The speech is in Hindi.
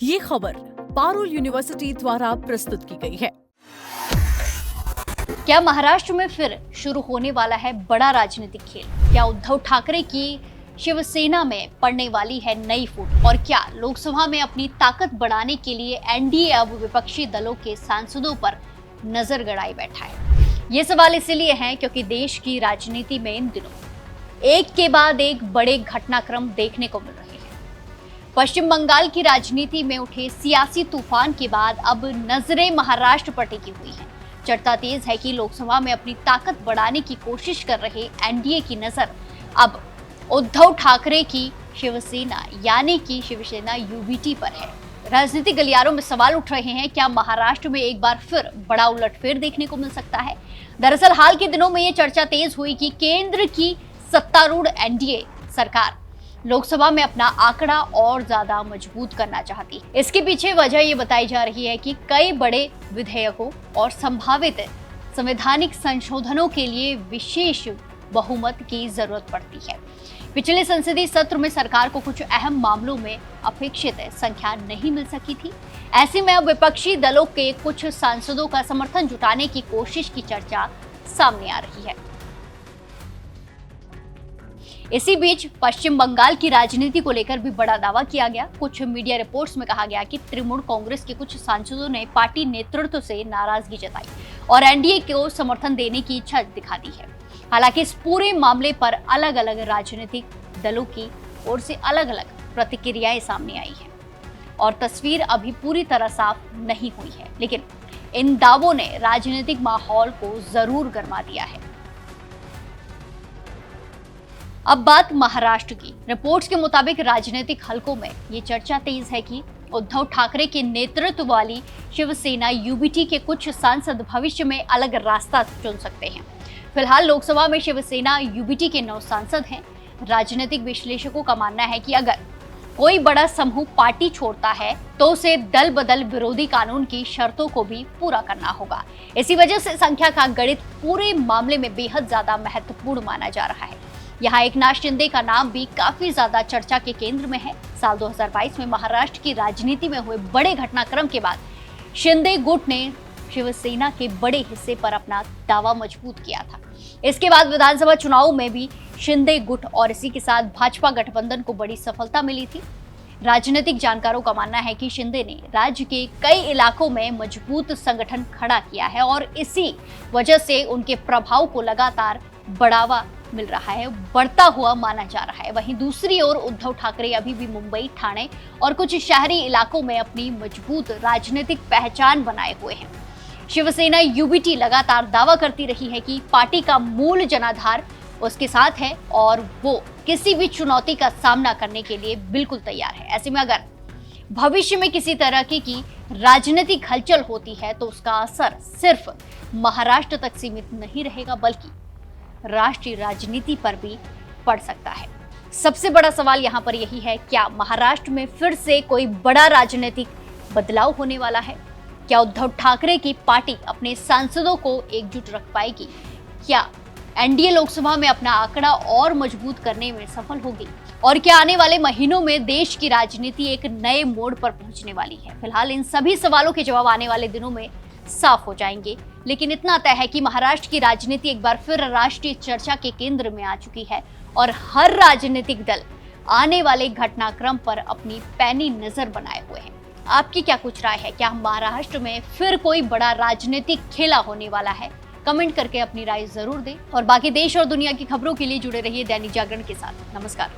ये खबर पारुल यूनिवर्सिटी द्वारा प्रस्तुत की गई है। क्या महाराष्ट्र में फिर शुरू होने वाला है बड़ा राजनीतिक खेल? क्या उद्धव ठाकरे की शिवसेना में पड़ने वाली है नई फूट? और क्या लोकसभा में अपनी ताकत बढ़ाने के लिए एनडीए अब विपक्षी दलों के सांसदों पर नजर गड़ाए बैठा है? ये सवाल इसलिए हैं क्योंकि देश की राजनीति में इन दिनों एक के बाद एक बड़े घटनाक्रम देखने को मिल रहे हैं। पश्चिम बंगाल की राजनीति में उठे सियासी तूफान के बाद अब नजरें महाराष्ट्र पर टिकी हुई हैं। चर्चा तेज है कि लोकसभा में अपनी ताकत बढ़ाने की कोशिश कर रहे एनडीए की नजर अब उद्धव ठाकरे की शिवसेना यानी कि शिवसेना यूबीटी पर है। राजनीतिक गलियारों में सवाल उठ रहे हैं, क्या महाराष्ट्र में एक बार फिर बड़ा उलटफेर देखने को मिल सकता है? दरअसल हाल के दिनों में ये चर्चा तेज हुई कि केंद्र की सत्तारूढ़ एनडीए सरकार लोकसभा में अपना आंकड़ा और ज्यादा मजबूत करना चाहती है। इसके पीछे वजह ये बताई जा रही है कि कई बड़े विधेयकों और संभावित संवैधानिक संशोधनों के लिए विशेष बहुमत की जरूरत पड़ती है। पिछले संसदीय सत्र में सरकार को कुछ अहम मामलों में अपेक्षित संख्या नहीं मिल सकी थी। ऐसे में अब विपक्षी दलों के कुछ सांसदों का समर्थन जुटाने की कोशिश की चर्चा सामने आ रही है। इसी बीच पश्चिम बंगाल की राजनीति को लेकर भी बड़ा दावा किया गया। कुछ मीडिया रिपोर्ट्स में कहा गया कि तृणमूल कांग्रेस के कुछ सांसदों ने पार्टी नेतृत्व से नाराजगी जताई और एनडीए को समर्थन देने की इच्छा दिखा दी है। हालांकि इस पूरे मामले पर अलग अलग राजनीतिक दलों की ओर से अलग अलग प्रतिक्रियाएं सामने आई हैं और तस्वीर अभी पूरी तरह साफ नहीं हुई है, लेकिन इन दावों ने राजनीतिक माहौल को जरूर गर्मा दिया है। अब बात महाराष्ट्र की। रिपोर्ट्स के मुताबिक राजनीतिक हलकों में ये चर्चा तेज है कि उद्धव ठाकरे के नेतृत्व वाली शिवसेना यूबीटी के कुछ सांसद भविष्य में अलग रास्ता चुन सकते हैं। फिलहाल लोकसभा में शिवसेना यूबीटी के 9 सांसद हैं। राजनीतिक विश्लेषकों का मानना है कि अगर कोई बड़ा समूह पार्टी छोड़ता है तो उसे दल बदल विरोधी कानून की शर्तों को भी पूरा करना होगा। इसी वजह से संख्या का गणित पूरे मामले में बेहद ज्यादा महत्वपूर्ण माना जा रहा है। यहाँ एकनाथ शिंदे का नाम भी काफी ज्यादा चर्चा के केंद्र में है। साल 2022 में महाराष्ट्र की राजनीति में हुए बड़े घटनाक्रम के बाद शिंदे गुट ने शिवसेना के बड़े हिस्से पर अपना दावा मजबूत किया था। इसके बाद विधानसभा चुनाव में भी शिंदे गुट और इसी के साथ भाजपा गठबंधन को बड़ी सफलता मिली थी। राजनीतिक जानकारों का मानना है कि शिंदे ने राज्य के कई इलाकों में मजबूत संगठन खड़ा किया है और इसी वजह से उनके प्रभाव को लगातार बढ़ावा मिल रहा है, बढ़ता हुआ माना जा रहा है। वहीं दूसरी ओर उद्धव ठाकरे अभी भी मुंबई, ठाणे और कुछ शहरी इलाकों में अपनी मजबूत राजनीतिक पहचान बनाए हुए हैं। शिवसेना यूबीटी लगातार दावा करती रही है कि पार्टी का मूल जनाधार उसके साथ है और वो किसी भी चुनौती का सामना करने के लिए बिल्कुल तैयार है। ऐसे में अगर भविष्य में किसी तरह की राजनीतिक हलचल होती है तो उसका असर सिर्फ महाराष्ट्र तक सीमित नहीं रहेगा, बल्कि राष्ट्रीय राजनीति पर भी पड़ सकता है। सबसे बड़ा सवाल यहाँ पर यही है, क्या महाराष्ट्र में फिर से कोई बड़ा राजनीतिक बदलाव होने वाला है? क्या उद्धव ठाकरे की पार्टी अपने सांसदों को एकजुट रख पाएगी? क्या एनडीए लोकसभा में अपना आंकड़ा और मजबूत करने में सफल होगी? और क्या आने वाले महीनों में देश की राजनीति एक नए मोड़ पर पहुंचने वाली है? फिलहाल इन सभी सवालों के जवाब आने वाले दिनों में साफ हो जाएंगे, लेकिन इतना तय है कि महाराष्ट्र की राजनीति एक बार फिर राष्ट्रीय चर्चा के केंद्र में आ चुकी है और हर राजनीतिक दल आने वाले घटनाक्रम पर अपनी पैनी नजर बनाए हुए हैं। आपकी क्या कुछ राय है? क्या महाराष्ट्र में फिर कोई बड़ा राजनीतिक खेला होने वाला है? कमेंट करके अपनी राय जरूर दें और बाकी देश और दुनिया की खबरों के लिए जुड़े रहिए दैनिक जागरण के साथ। नमस्कार।